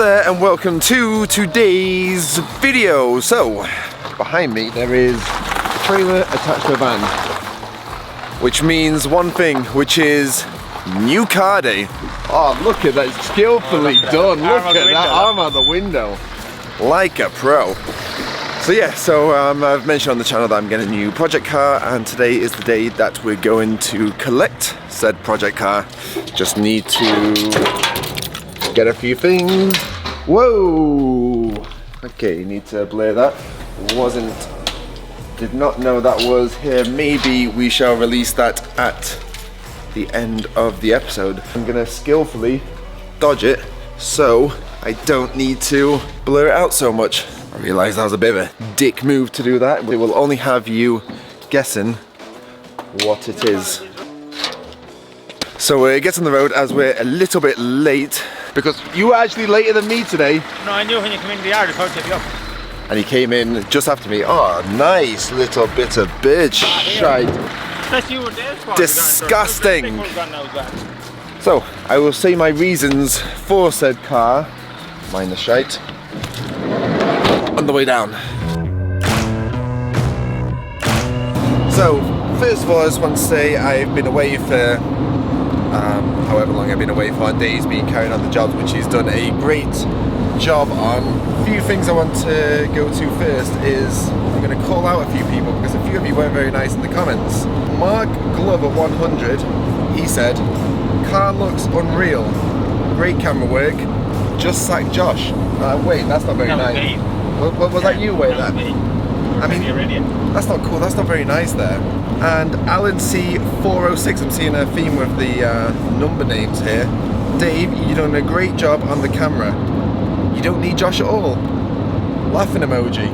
there and welcome to today's video. So, behind me there is a trailer attached to a van, which means one thing, which is new car day. Oh, look at that, skillfully done. Look at that arm out the window. Like a pro. So yeah, I've mentioned on the channel that I'm getting a new project car, and today is the day that we're going to collect said project car. Just need to get a few things. Whoa! Okay, need to blur that. Did not know that was here. Maybe we shall release that at the end of the episode. I'm gonna skillfully dodge it so I don't need to blur it out so much. I realised that was a bit of a dick move to do that. It will only have you guessing what it is. So we're getting on the road as we're a little bit late, because you were actually later than me today. No, I knew when you came into the yard, I thought you'd be up. And he came in just after me. Oh, nice little bit of bitch shite. That's you and Dave's fault. Disgusting. So, I will say my reasons for said car, mind the shite, on the way down. So, first of all, I just want to say I've been away for however long I've been away for. Dave's been carrying on the jobs, which he's done a great job on. A few things I want to go to first is I'm going to call out a few people because a few of you weren't very nice in the comments. Mark Glover 100, he said, car looks unreal, great camera work, just sack Josh. Wait, that's not very nice. Was that you, wait, that? I mean, that's not cool, that's not very nice there. And Alan C406, I'm seeing a theme with the number names here. Dave, you're doing a great job on the camera. You don't need Josh at all. Laughing emoji.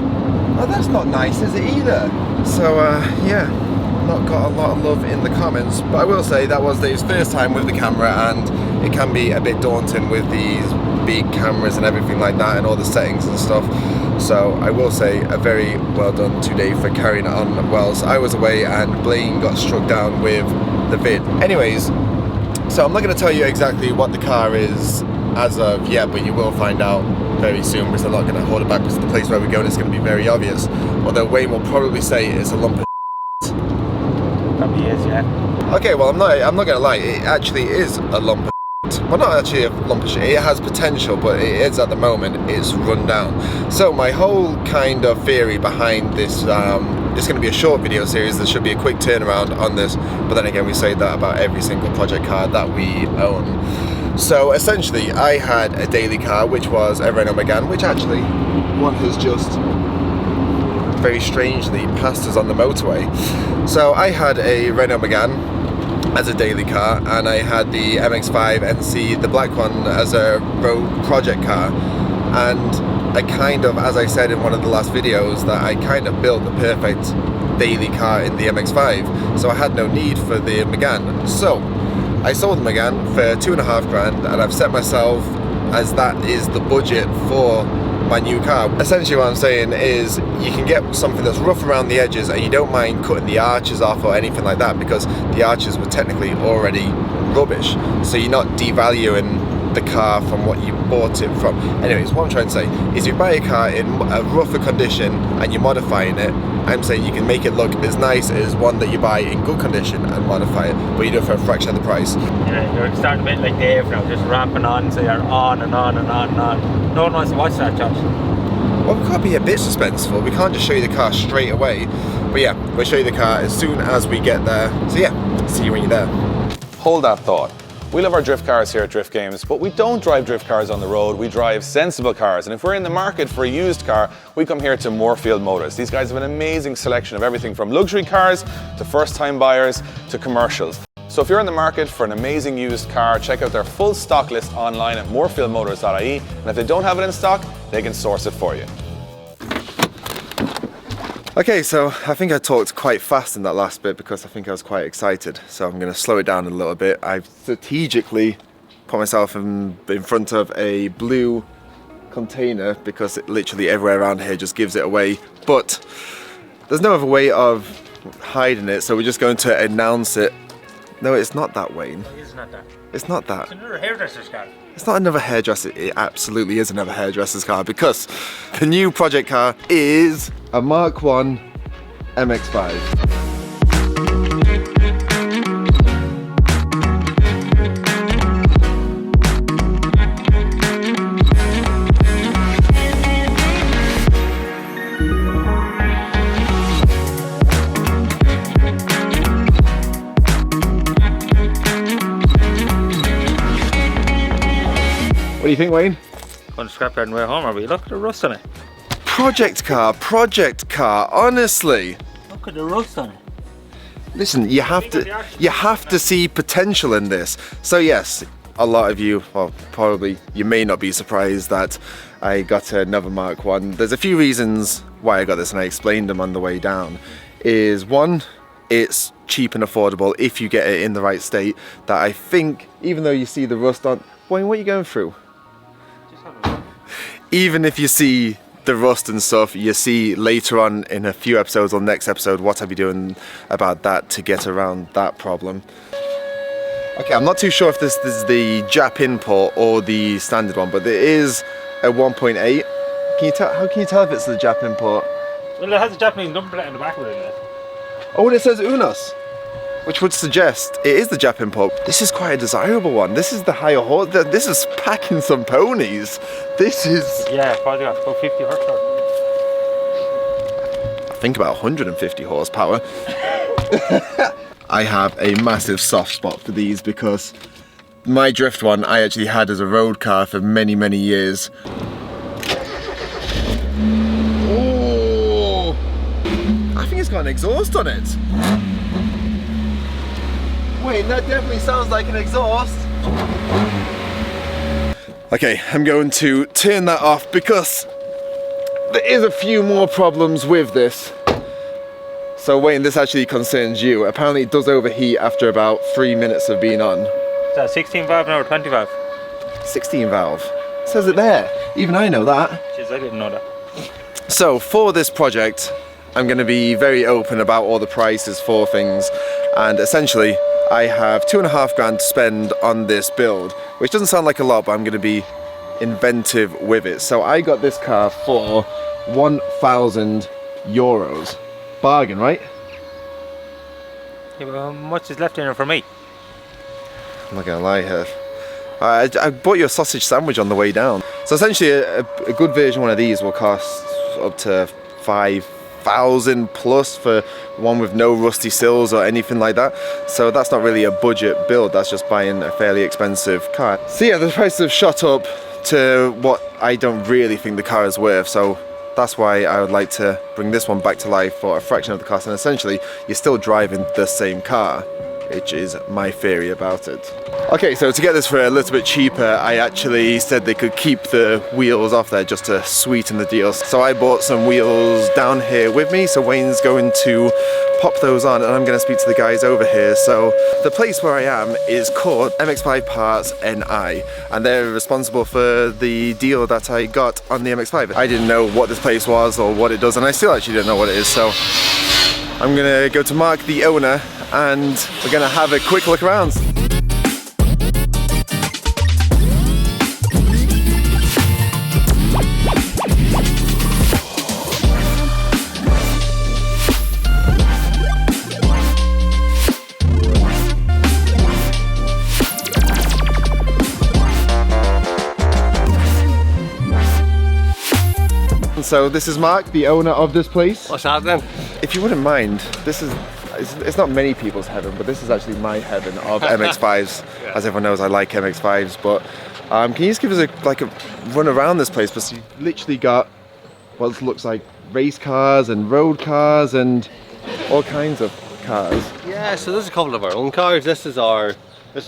Oh, that's not nice, is it either? So, yeah, not got a lot of love in the comments. But I will say that was Dave's first time with the camera, and it can be a bit daunting with these big cameras and everything like that and all the settings and stuff. So I will say a very well done to Dave for carrying it on whilst I was away and Blaine got struck down with the vid. Anyways, so I'm not going to tell you exactly what the car is as of yet, but you will find out very soon, because I'm not going to hold it back, because the place where we're going is going to be very obvious. Although Wayne will probably say it's a lump of Probably is, yeah. Okay, well I'm not going to lie, it actually is a lump of well, not actually a lump of shit. It has potential, but it is at the moment, it's run down. So my whole kind of theory behind this, it's going to be a short video series. There should be a quick turnaround on this, but then again, we say that about every single project car that we own. So essentially, I had a daily car, which was a Renault Megane, which actually one has just very strangely passed us on the motorway. So I had a Renault Megane as a daily car, and I had the MX5 NC, the black one, as a road project car. And I kind of, as I said in one of the last videos, that I kind of built the perfect daily car in the MX5, so I had no need for the Megane. So I sold the Megane for $2.5 grand, and I've set myself as that is the budget for my new car. Essentially what I'm saying is you can get something that's rough around the edges and you don't mind cutting the arches off or anything like that, because the arches were technically already rubbish, so you're not devaluing the car from what you bought it from. Anyways, what I'm trying to say is you buy a car in a rougher condition and you're modifying it, I'm saying you can make it look as nice as one that you buy in good condition and modify it, but you do it for a fraction of the price. Yeah, you're starting a bit like Dave now, just ramping on, so you're on and on and on and on. No one wants to watch that, Josh. Well, we can't be a bit suspenseful, we can't just show you the car straight away. But yeah, we'll show you the car as soon as we get there. So yeah, see you when you're there. Hold that thought. We love our drift cars here at Drift Games, but we don't drive drift cars on the road, we drive sensible cars. And if we're in the market for a used car, we come here to Moorfield Motors. These guys have an amazing selection of everything from luxury cars to first-time buyers to commercials. So if you're in the market for an amazing used car, check out their full stock list online at moorfieldmotors.ie, and if they don't have it in stock, they can source it for you. Okay, so I think I talked quite fast in that last bit because I think I was quite excited. So I'm going to slow it down a little bit. I've strategically put myself in front of a blue container because literally everywhere around here just gives it away. But there's no other way of hiding it, so we're just going to announce it No, it's not that, Wayne. It's not that. It's not that. It's another hairdresser's car. It's not another hairdresser. It absolutely is another hairdresser's car because the new project car is a Mark 1 MX5. What do you think, Wayne? Going to scrapyard on the way home, are we? Look at the rust on it. Project car, honestly. Look at the rust on it. Listen, you have to see potential in this. So yes, a lot of you, well, probably you may not be surprised that I got another Mark 1. There's a few reasons why I got this, and I explained them on the way down. Is one, it's cheap and affordable if you get it in the right state. That I think, even though you see the rust on, Wayne, what are you going through? Even if you see the rust and stuff, you see later on in a few episodes or next episode what I'll be doing about that to get around that problem. Okay, I'm not too sure if this is the Jap import or the standard one, but there is a 1.8. Can you tell? How can you tell if it's the Jap import? Well, it has a Japanese number plate on the back of it. Oh, and it says Unos, which would suggest it is the Jap import. This is quite a desirable one. This is the higher horse. This is packing some ponies. This is... Yeah, probably got about 50 horsepower. I think about 150 horsepower. I have a massive soft spot for these because my drift one I actually had as a road car for many, many years. Oh! I think it's got an exhaust on it. Wait, that definitely sounds like an exhaust. Okay, I'm going to turn that off because there is a few more problems with this. So Wayne, this actually concerns you. Apparently it does overheat after about 3 minutes of being on. Is that 16 valve now or 20 valve? 16 valve. It says it there. Even I know that. Jeez, I didn't know that. So for this project, I'm going to be very open about all the prices for things, and essentially I have £2.5 grand to spend on this build, which doesn't sound like a lot, but I'm going to be inventive with it. So I got this car for €1,000. Bargain, right? Yeah, but how much is left in it for me? I'm not going to lie here. I bought you a sausage sandwich on the way down. So essentially a good version one of these will cost up to 5,000 plus for one with no rusty sills or anything like that. So that's not really a budget build, that's just buying a fairly expensive car. So yeah, the prices have shot up to what I don't really think the car is worth, so that's why I would like to bring this one back to life for a fraction of the cost, and essentially you're still driving the same car, which is my theory about it. Okay, so to get this for a little bit cheaper, I actually said they could keep the wheels off there just to sweeten the deal. So I bought some wheels down here with me, so Wayne's going to pop those on and I'm going to speak to the guys over here. So the place where I am is called MX5 Parts NI, and they're responsible for the deal that I got on the MX5. I didn't know what this place was or what it does, and I still actually don't know what it is, so I'm gonna go to Mark, the owner, and we're gonna have a quick look around. So this is Mark, the owner of this place. What's happening? If you wouldn't mind, this is, it's not many people's heaven, but this is actually my heaven of MX5s. Yeah. As everyone knows, I like MX5s, but can you just give us a run around this place? Because you've literally got what looks like race cars and road cars and all kinds of cars. Yeah, so there's a couple of our own cars. This is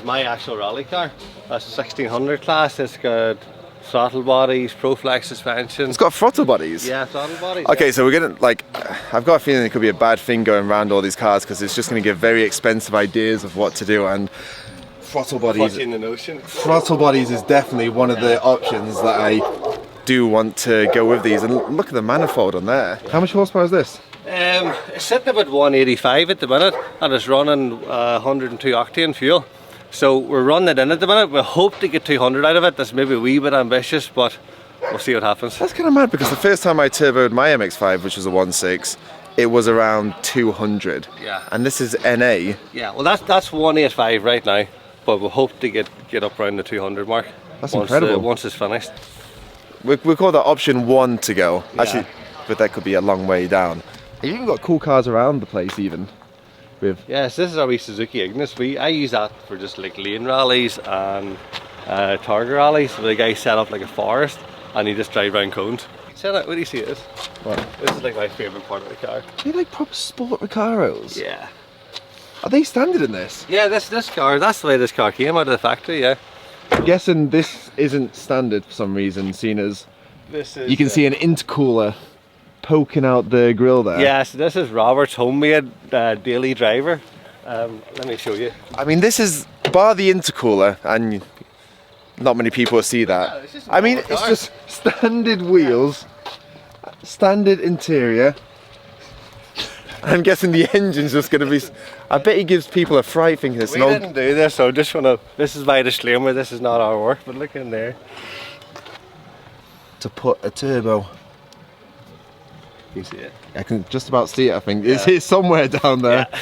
my actual rally car. That's a 1600 class. It's got throttle bodies, ProFlex suspension. It's got throttle bodies. Yeah, throttle bodies. Okay, yeah. so we're gonna I've got a feeling it could be a bad thing going around all these cars because it's just gonna give very expensive ideas of what to do, and throttle bodies. In the ocean. Throttle bodies is definitely one of the options that I do want to go with these. And look at the manifold on there. How much horsepower is this? It's sitting about 185 at the minute, and it's running 102 octane fuel. So we're running it in at the minute. We hope to get 200 out of it. That's maybe a wee bit ambitious, but we'll see what happens. That's kind of mad because the first time I turboed my MX5, which was a 1.6, it was around 200. Yeah. And this is NA. Yeah, well that's 185 right now, but we hope to get up around the 200 mark. That's incredible. Once it's finished. We call that option 1 to go. Yeah. Actually, but that could be a long way down. You've even got cool cars around the place even. Yes, this is our wee Suzuki Ignis. I use that for just like lane rallies and target rallies. So the guy set up like a forest and you just drive around cones. What do you see this? What? This is like my favourite part of the car. They're like proper sport Recaros. Yeah. Are they standard in this? Yeah, this car, that's the way this car came out of the factory, yeah. I'm guessing this isn't standard for some reason, seen as This is, you can see an intercooler poking out the grille there. Yeah, so this is Robert's homemade daily driver. Let me show you. I mean, this is, bar the intercooler, and not many people see that. Yeah, it's just a I mean, normal it's car. just standard wheels, standard interior. I'm guessing the engine's just going to be, I bet he gives people a fright thinking it's We no. didn't do this, so just wanna, this is my disclaimer, this is not our work, but look in there. To put a turbo. You see it? I can just about see it, I think. It's here somewhere down there. Yeah.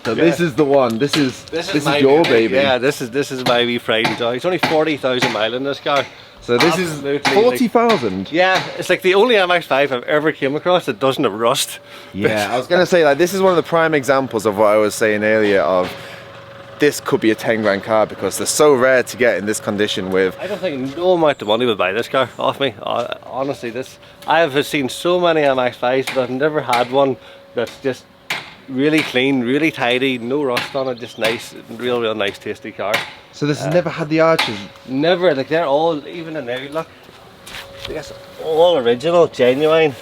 So this is the one. This is my your baby. Yeah, this is my wee pride and joy. It's only 40,000 miles in this car. So this Absolutely, is 40,000. Yeah, it's like the only MX5 I've ever came across that doesn't have rust. Yeah, I was going to say, like, this is one of the prime examples of what I was saying earlier of this could be a 10 grand car because they're so rare to get in this condition with. I don't think no amount of money would buy this car off me. Honestly, I have seen so many MX5s, but I've never had one that's just really clean, really tidy, no rust on it, just nice, real nice, tasty car. So this has never had the arches. Never, like they're all, even in there, look, I guess all original, genuine.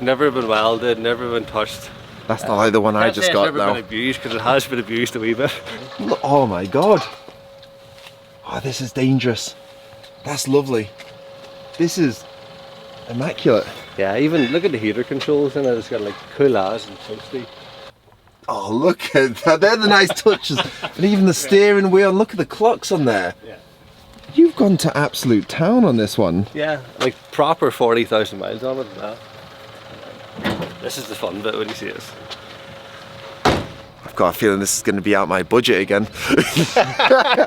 Never been welded, never been touched. That's not like the one I Can't say just it's got never now. been abused, because it has been abused a wee bit. Look, oh my god. Oh, this is dangerous. That's lovely. This is immaculate. Yeah, even look at the heater controls in it. It's got like coolers and toasty. Oh, look at that. They're the nice touches. And even the steering wheel. Look at the clocks on there. Yeah. You've gone to absolute town on this one. Yeah, like proper 40,000 miles on it as well. This is the fun bit when you see this. I've got a feeling this is going to be out my budget again. Yeah.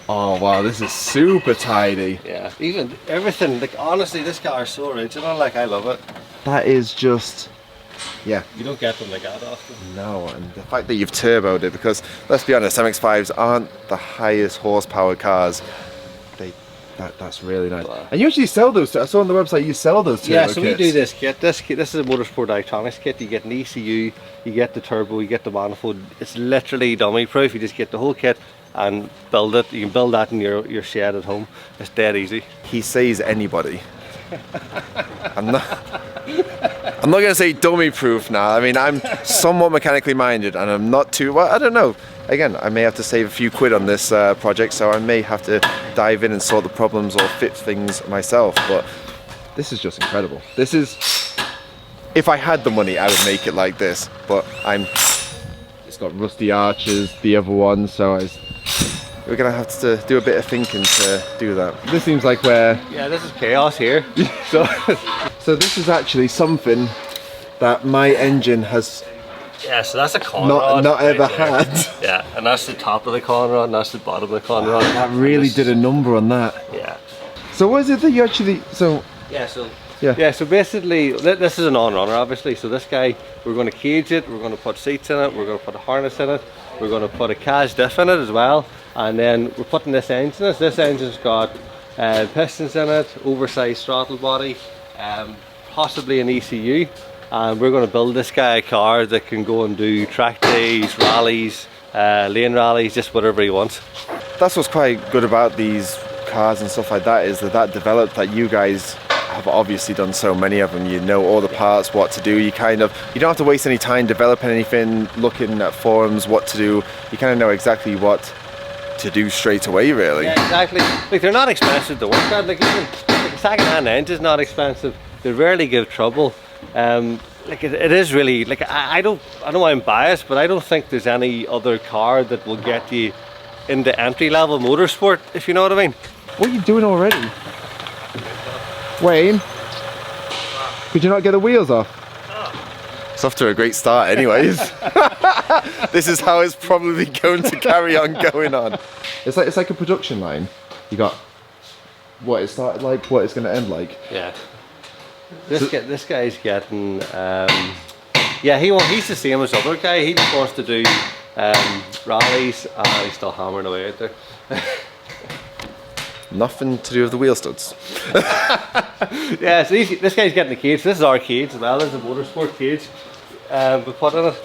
Oh wow, this is super tidy. Yeah, even everything, like honestly, this car is so original, like I love it. That is just, yeah. You don't get them like that often. No, and the fact that you've turboed it, because let's be honest, MX-5s aren't the highest horsepower cars. That's really nice. Wow. And you actually sell those. I saw on the website you sell those turbo Yeah, so kits. we do this kit. This is a Motorsport Electronics kit. You get an ECU, you get the turbo, you get the manifold. It's literally dummy proof. You just get the whole kit and build it. You can build that in your shed at home. It's dead easy. He says anybody. I'm not going to say dummy proof now. I mean, I'm somewhat mechanically minded and I'm not too, well, I don't know. Again, I may have to save a few quid on this project, so I may have to dive in and sort the problems or fix things myself, but this is just incredible. This is, if I had the money, I would make it like this, but it's got rusty arches, the other one, so we're going to have to do a bit of thinking to do that. This seems like where... Yeah, this is chaos here. So this is actually something that my engine has Yeah, so that's a Conrad. not ever right there. had. Yeah, and that's the top of the Conrad and that's the bottom of the Conrad. That really did a number on that. Yeah. So what is it that you actually, so... Yeah, so Yeah. so basically this is an on-runner obviously. So this guy, we're going to cage it, we're going to put seats in it, we're going to put a harness in it, we're going to put a CAS diff in it as well, and then we're putting this engine in it. This engine's got pistons in it, oversized throttle body, possibly an ECU, and we're going to build this guy a car that can go and do track days, rallies, lane rallies, just whatever he wants. That's what's quite good about these cars and stuff like that, is that developed, that you guys have obviously done so many of them. You know all the parts, what to do. You don't have to waste any time developing anything, looking at forums, what to do. You kind of know exactly what to do straight away, really. Yeah, exactly. Like they're not expensive to work on. Like even like a second-hand engine's not expensive. They rarely give trouble. Like it is really, like, I know I'm biased, but I don't think there's any other car that will get you into entry-level motorsport, if you know what I mean. What are you doing already? Wayne? Could you not get the wheels off? It's off to a great start anyways. This is how it's probably going to carry on going on. It's like a production line. You got what it started like, what it's going to end like. Yeah. This guy's getting, yeah, he's the same as the other guy. He just wants to do rallies, and he's still hammering away out there. Nothing to do with the wheel studs. Yeah, so this guy's getting the cage. This is our cage as well as the motorsport cage. We put in it,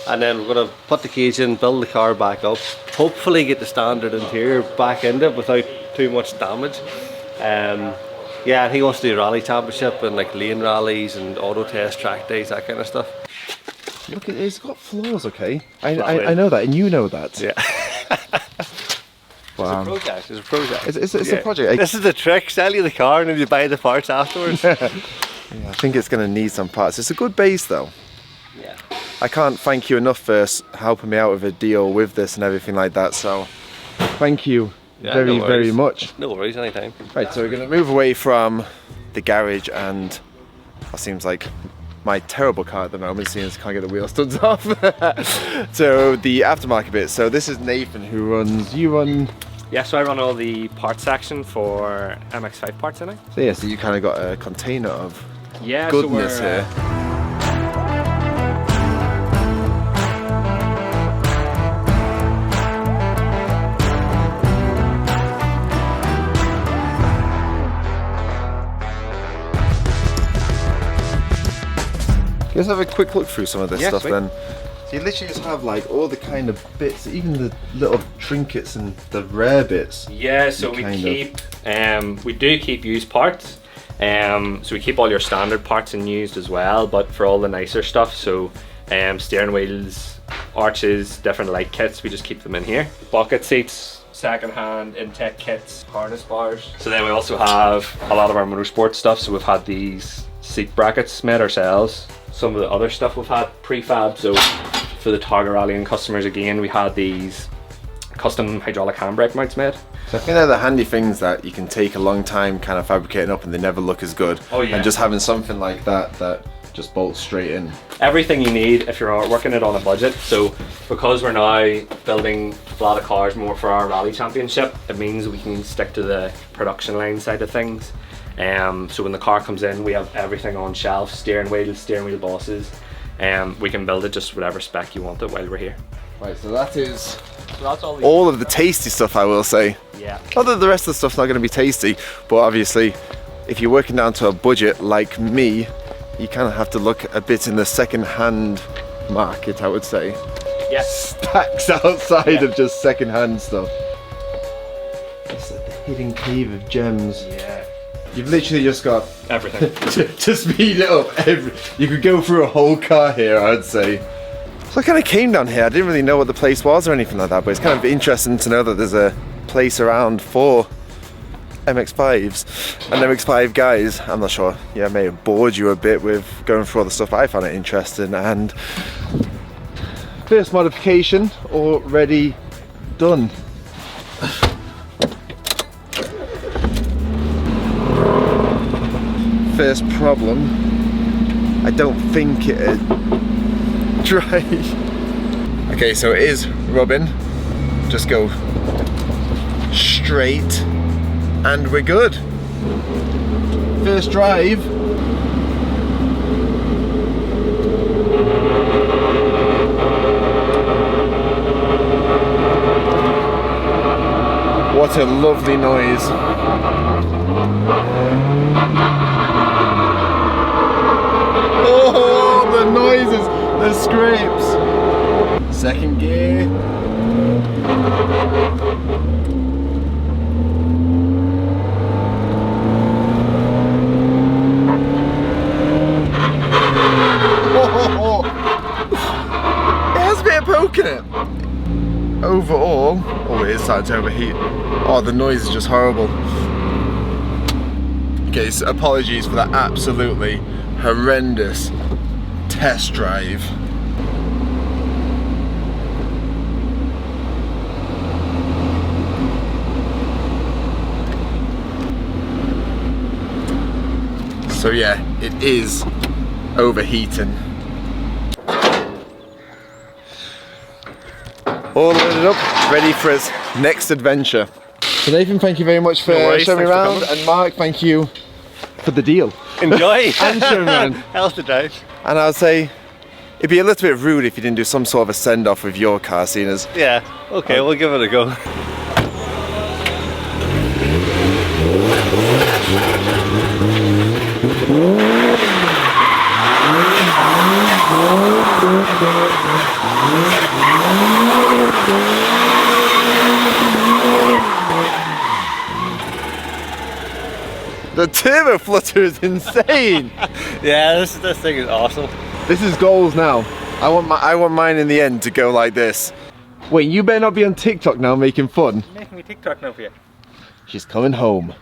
and then we're going to put the cage in, build the car back up, hopefully get the standard interior back into it without too much damage. Yeah, and he wants to do rally championship and like lane rallies and auto test track days, that kind of stuff. Look, it's got flaws, okay? I know that, and you know that. Yeah. Wow. It's a project. It's a project. This is the trick, sell you the car and then you buy the parts afterwards. Yeah, I think it's going to need some parts. It's a good base though. Yeah. I can't thank you enough for helping me out with a deal with this and everything like that, so thank you very much. No worries, anytime. Right, so we're going to move away from the garage and that seems like my terrible car at the moment, seeing as I can't get the wheel studs off. So the aftermarket bit. So this is Nathan who runs, you run... Yeah, so I run all the parts section for MX5 parts, I think. So yeah, so you kind of got a container of Yeah, goodness so we're, here. Let's have a quick look through some of this stuff sweet. then. So you literally just have like all the kind of bits, even the little trinkets and the rare bits. Yeah, so we do keep used parts. So we keep all your standard parts in used as well, but for all the nicer stuff, so steering wheels, arches, different light kits, we just keep them in here. Bucket seats, second-hand intake kits, harness bars. So then we also have a lot of our motorsport stuff, so we've had these seat brackets made ourselves. Some of the other stuff we've had prefab, so for the Targa rallying customers again, we had these custom hydraulic handbrake mounts made. So I think they're the handy things that you can take a long time kind of fabricating up and they never look as good. Oh yeah. And just having something like that just bolts straight in. Everything you need if you're working it on a budget. So because we're now building a lot of cars more for our rally championship, it means we can stick to the production line side of things. So when the car comes in, we have everything on shelf, steering wheel bosses. We can build it just whatever spec you want it while we're here. Right, so that is that's all of the tasty stuff, I will say. Yeah. Not that the rest of the stuff's not going to be tasty, but obviously if you're working down to a budget like me, you kind of have to look a bit in the second-hand market, I would say. Yes. Stacks outside of just second-hand stuff. It's like the hidden cave of gems. Yeah. You've literally just got Everything. to speed it up. You could go through a whole car here, I'd say. So I kind of came down here. I didn't really know what the place was or anything like that, but it's kind of interesting to know that there's a place around for MX5s and MX5 guys. I'm not sure. Yeah, I may have bored you a bit with going through all the stuff, but I found it interesting. And first modification already done. First problem, I don't think it dry. Okay, so it is rubbing. Just go straight and we're good. First drive. What a lovely noise. Oh, the noises, the scrapes. Second gear. Oh, it has a bit of poke in it. Overall, oh, it is starting to overheat. Oh, the noise is just horrible. Okay, so apologies for that absolutely horrendous test drive. So yeah, it is overheating. All loaded up, ready for its next adventure. So Nathan, thank you very much for showing me around, and Mark, thank you for the deal. Enjoy. And showing me around. How's the drive? And I'll say, it'd be a little bit rude if you didn't do some sort of a send-off with your car, seeing as... Yeah, okay, we'll give it a go. The turbo flutter is insane. Yeah, this thing is awesome. This is goals now. I want mine in the end to go like this. Wait, you better not be on TikTok now making fun. Making me TikTok now for you. She's coming home.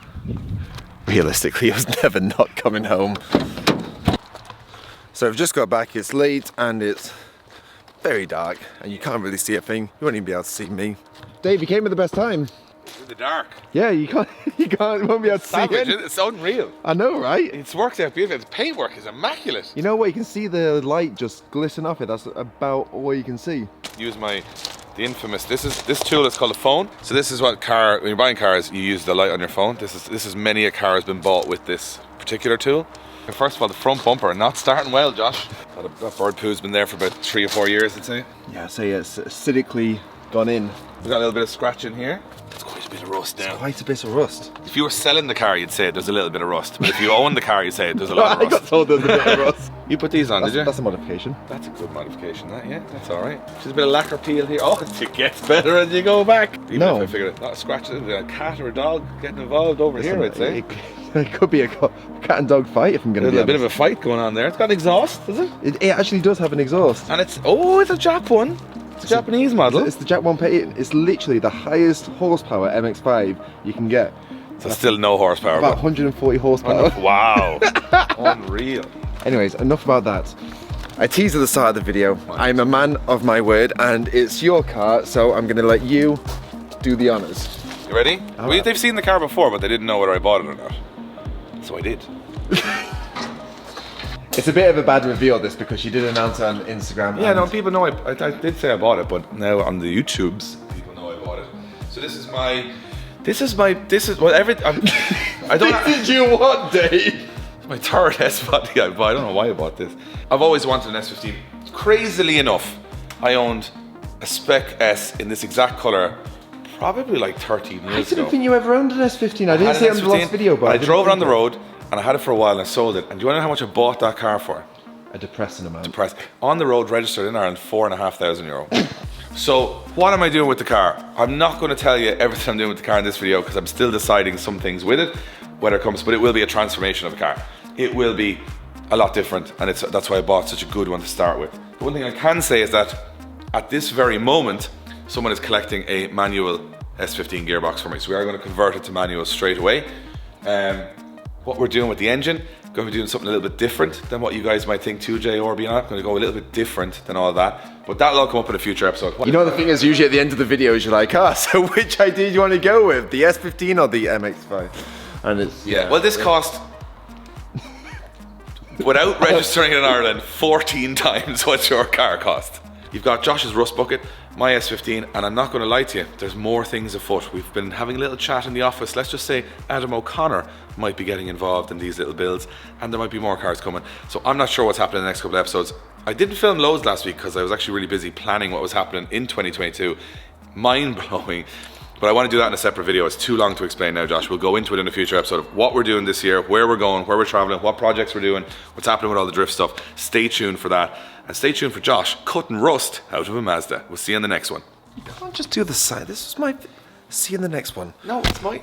Realistically, I was never not coming home. So I've just got back, it's late and it's very dark and you can't really see a thing. You won't even be able to see me. Dave, you came at the best time. In the dark. Yeah, you won't be able to see Savage, it. it's unreal. I know, right? It's worked out beautifully. The paintwork is immaculate. You know what, you can see the light just glisten off it. That's about all you can see. Use the infamous, this tool is called a phone. So this is what when you're buying cars, you use the light on your phone. This is many a car has been bought with this particular tool. And first of all, the front bumper not starting well, Josh. That bird poo's been there for about 3 or 4 years, I'd say. Yeah, I'd say it's acidically gone in. We've got a little bit of scratch in here. It's quite a bit of rust now. Quite a bit of rust. If you were selling the car, you'd say there's a little bit of rust. But if you own the car, you'd say there's a lot of I rust. got told there's a bit of rust. You put these on, did you? That's a modification. That's a good modification, that, yeah, that's alright. Just a bit of lacquer peel here. Oh, it gets better as you go back. Even No. if I figure it, not scratches, a cat or a dog getting involved over here, I'd say. It could be a cat and dog fight if I'm going to be There's a bit of honest. a fight going on there. It's got an exhaust, is it? It actually does have an exhaust. And it's a Jap one. It's a Japanese model. It's the Jack 1.8. It's literally the highest horsepower MX5 you can get. So still no horsepower. About but 140 horsepower. wow. Unreal. Anyways, enough about that. I teased at the start of the video, I'm a man of my word and it's your car, so I'm going to let you do the honours. You ready? Alright. They've seen the car before, but they didn't know whether I bought it or not. So I did. It's a bit of a bad reveal this because you did announce it on Instagram. Yeah, and no, people know I did say I bought it, but now on the YouTubes, people know I bought it. So this is well, I don't. Did you what, Dave? My third S body I bought. I don't know why I bought this. I've always wanted an S15. Crazily enough, I owned a Spec S in this exact color probably like 13 years I didn't ago. think you ever owned an S15. I I didn't had see an it on the last S15, video, but I didn't drove it on think the road and I had it for a while and I sold it. And do you want to know how much I bought that car for? A depressing amount. Press on the road, registered in Ireland, €4,500. So what am I doing with the car? I'm not going to tell you everything I'm doing with the car in this video because I'm still deciding some things with it, whether it comes, but it will be a transformation of a car. It will be a lot different, and that's why I bought such a good one to start with. The one thing I can say is that at this very moment, someone is collecting a manual S15 gearbox for me, so we are going to convert it to manual straight away. What we're doing with the engine, going to be doing something a little bit different than what you guys might think 2J or beyond. Going to go a little bit different than all that, but that'll all come up in a future episode. You know the thing is, usually at the end of the videos you're like, so which idea do you want to go with? The S15 or the MX5? And it's... Yeah, well this cost, without registering in Ireland, 14 times what your car cost. You've got Josh's rust bucket, my S15, and I'm not going to lie to you, there's more things afoot. We've been having a little chat in the office. Let's just say Adam O'Connor might be getting involved in these little builds, and there might be more cars coming. So I'm not sure what's happening in the next couple of episodes. I didn't film loads last week because I was actually really busy planning what was happening in 2022. Mind-blowing. But I want to do that in a separate video. It's too long to explain now, Josh. We'll go into it in a future episode of what we're doing this year, where we're going, where we're traveling, what projects we're doing, what's happening with all the drift stuff. Stay tuned for that. And stay tuned for Josh cutting rust out of a Mazda. We'll see you in the next one. You can't just do the side. This is my... See you in the next one. No, it's mine.